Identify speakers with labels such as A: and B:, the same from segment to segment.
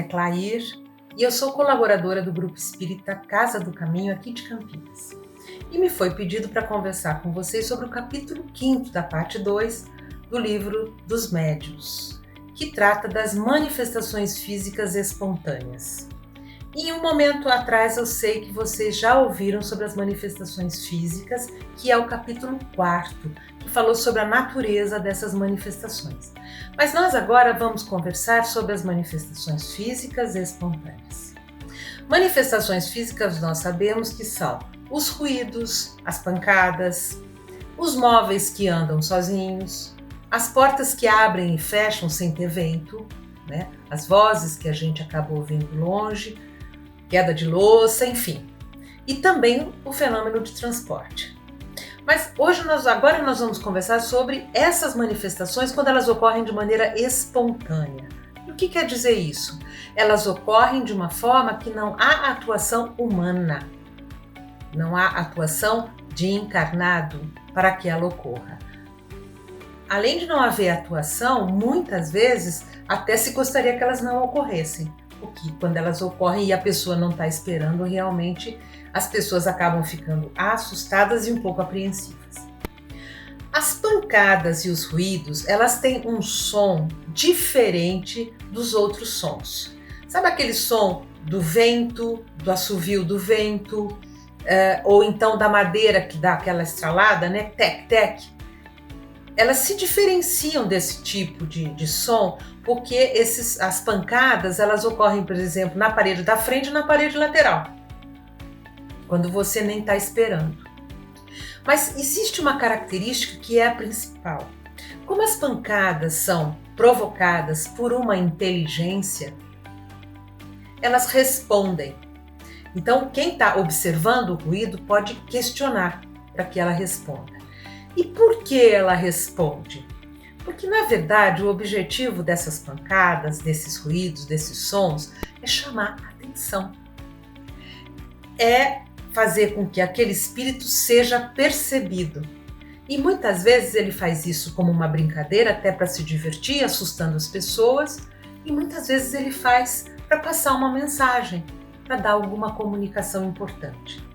A: Clair e eu sou colaboradora do Grupo Espírita Casa do Caminho aqui de Campinas. E me foi pedido para conversar com vocês sobre o capítulo 5º da parte 2 do livro dos Médiuns, que trata das manifestações físicas espontâneas. E um momento atrás eu sei que vocês já ouviram sobre as manifestações físicas, que é o capítulo 4º, que falou sobre a natureza dessas manifestações. Mas nós agora vamos conversar sobre as manifestações físicas espontâneas. Manifestações físicas nós sabemos que são os ruídos, as pancadas, os móveis que andam sozinhos, as portas que abrem e fecham sem ter vento, né? As vozes que a gente acaba ouvindo longe, queda de louça, enfim. E também o fenômeno de transporte. Mas agora nós vamos conversar sobre essas manifestações quando elas ocorrem de maneira espontânea. E o que quer dizer isso? Elas ocorrem de uma forma que não há atuação humana, não há atuação de encarnado para que ela ocorra. Além de não haver atuação, muitas vezes até se gostaria que elas não ocorressem, porque quando elas ocorrem e a pessoa não está esperando, realmente as pessoas acabam ficando assustadas e um pouco apreensivas. As pancadas e os ruídos, elas têm um som diferente dos outros sons. Sabe aquele som do vento, do assovio do vento, ou então da madeira que dá aquela estralada, né? Tec-tec. Elas se diferenciam desse tipo de som porque as pancadas elas ocorrem, por exemplo, na parede da frente e na parede lateral, quando você nem está esperando. Mas existe uma característica que é a principal. Como as pancadas são provocadas por uma inteligência, elas respondem. Então, quem está observando o ruído pode questionar para que ela responda. E por que ela responde? Porque, na verdade, o objetivo dessas pancadas, desses ruídos, desses sons, é chamar a atenção. É fazer com que aquele espírito seja percebido. E muitas vezes ele faz isso como uma brincadeira, até para se divertir, assustando as pessoas. E muitas vezes ele faz para passar uma mensagem, para dar alguma comunicação importante.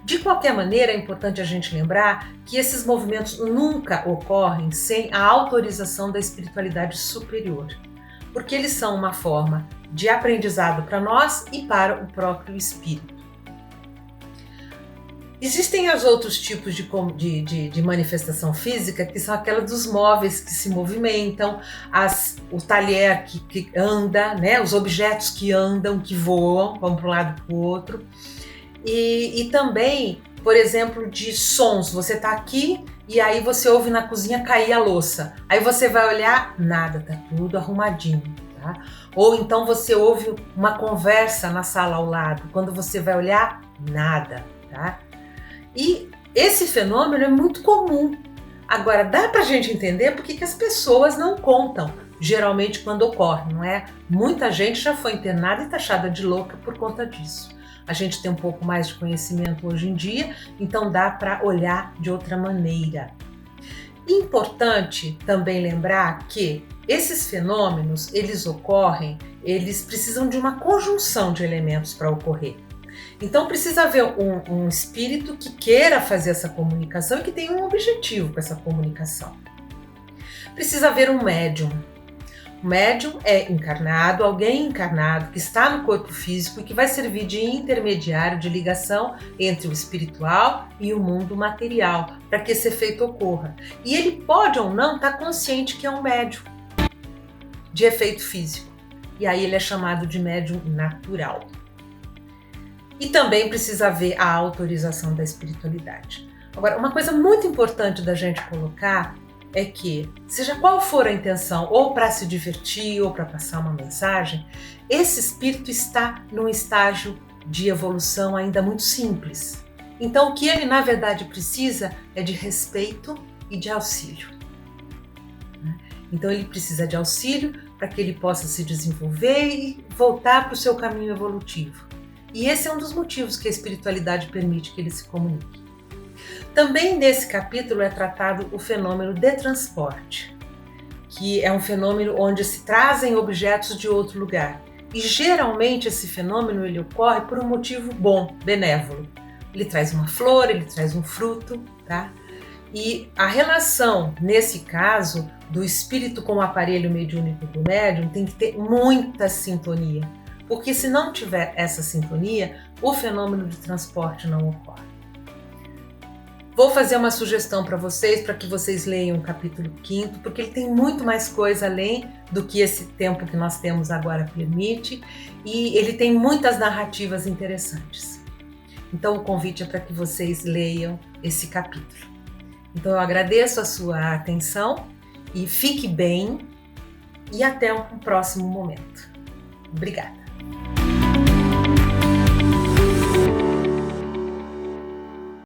A: De qualquer maneira, é importante a gente lembrar que esses movimentos nunca ocorrem sem a autorização da espiritualidade superior, porque eles são uma forma de aprendizado para nós e para o próprio espírito. Existem os outros tipos de manifestação física, que são aquelas dos móveis que se movimentam, o talher que anda, né? Os objetos que andam, que voam, vão para um lado e para o outro. E também, por exemplo, de sons. Você está aqui e aí você ouve na cozinha cair a louça. Aí você vai olhar, nada, tá tudo arrumadinho, tá? Ou então você ouve uma conversa na sala ao lado. Quando você vai olhar, nada, tá? E esse fenômeno é muito comum. Agora, dá pra gente entender por que as pessoas não contam, geralmente quando ocorre, não é? Muita gente já foi internada e taxada de louca por conta disso. A gente tem um pouco mais de conhecimento hoje em dia, então dá para olhar de outra maneira. Importante também lembrar que esses fenômenos, eles precisam de uma conjunção de elementos para ocorrer. Então precisa haver um espírito que queira fazer essa comunicação e que tenha um objetivo com essa comunicação. Precisa haver um médium. O médium é encarnado, alguém encarnado que está no corpo físico e que vai servir de intermediário de ligação entre o espiritual e o mundo material, para que esse efeito ocorra. E ele pode ou não estar consciente que é um médium de efeito físico. E aí ele é chamado de médium natural. E também precisa haver a autorização da espiritualidade. Agora, uma coisa muito importante da gente colocar é que, seja qual for a intenção, ou para se divertir, ou para passar uma mensagem, esse espírito está num estágio de evolução ainda muito simples. Então, o que ele, na verdade, precisa é de respeito e de auxílio. Então, ele precisa de auxílio para que ele possa se desenvolver e voltar para o seu caminho evolutivo. E esse é um dos motivos que a espiritualidade permite que ele se comunique. Também nesse capítulo é tratado o fenômeno de transporte, que é um fenômeno onde se trazem objetos de outro lugar. E geralmente esse fenômeno ele ocorre por um motivo bom, benévolo. Ele traz uma flor, ele traz um fruto, tá? E a relação, nesse caso, do espírito com o aparelho mediúnico do médium tem que ter muita sintonia, porque se não tiver essa sintonia, o fenômeno de transporte não ocorre. Vou fazer uma sugestão para que vocês leiam o capítulo 5º, porque ele tem muito mais coisa além do que esse tempo que nós temos agora permite, e ele tem muitas narrativas interessantes. Então o convite é para que vocês leiam esse capítulo. Então eu agradeço a sua atenção e fique bem e até um próximo momento. Obrigada.